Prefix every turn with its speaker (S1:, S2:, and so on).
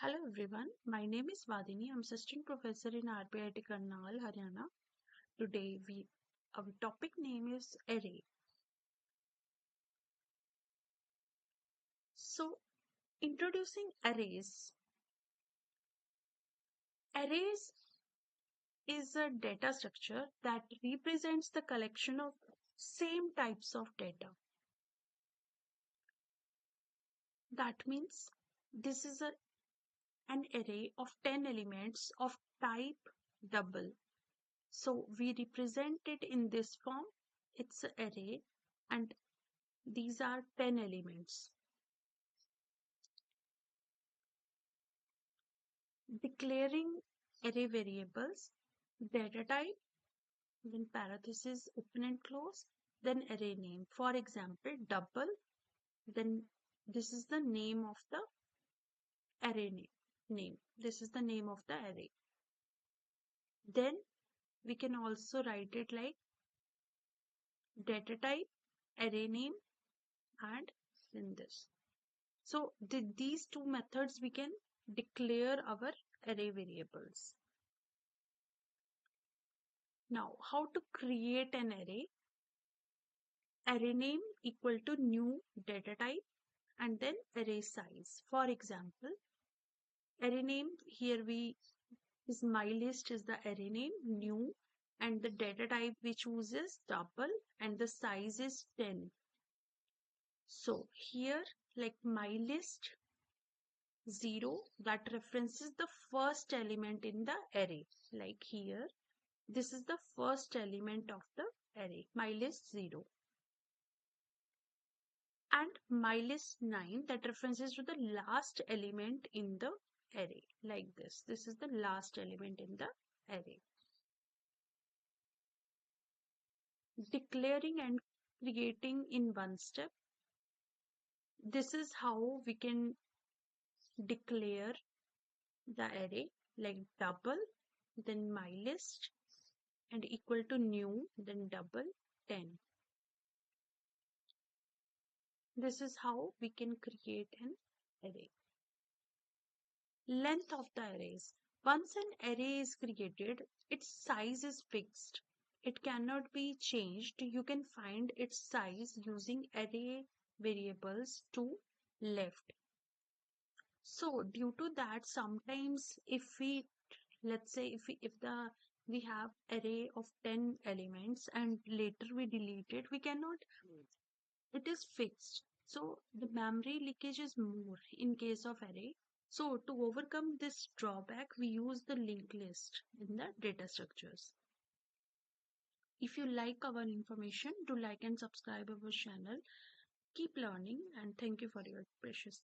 S1: Hello everyone, my name is Vadini. I'm assistant professor in RPIIT Karnal, Haryana. Today our topic name is array. So introducing arrays. Arrays is a data structure that represents the collection of same types of data. That means this is an array of 10 elements of type double. So we represent it in this form. It's an array and these are 10 elements. Declaring array variables, data type, then parenthesis open and close, then array name. For example, double, then this is the name of the array name. This is the name of the array. Then we can also write it like data type, array name, and then this. So these two methods we can declare our array variables. Now, how to create an array? Array name equal to new data type and then array size. For example, array name here is my list is the array name new and the data type we choose is double and the size is 10. So here like my list 0 that references the first element in the array. Like here this is the first element of the array, my list 0. And mylist 9 that references to the last element in the array like this. This is the last element in the array. Declaring and creating in one step. This is how we can declare the array like double, then mylist and equal to new, then double 10. This is how we can create an array. Length of the arrays. Once an array is created, its size is fixed. It cannot be changed. You can find its size using array variables to left. So due to that, sometimes if we let's say if we have array of 10 elements and later we delete it, we cannot, it is fixed. So the memory leakage is more in case of array. So to overcome this drawback, we use the linked list in the data structures. If you like our information, do like and subscribe our channel. Keep learning and thank you for your precious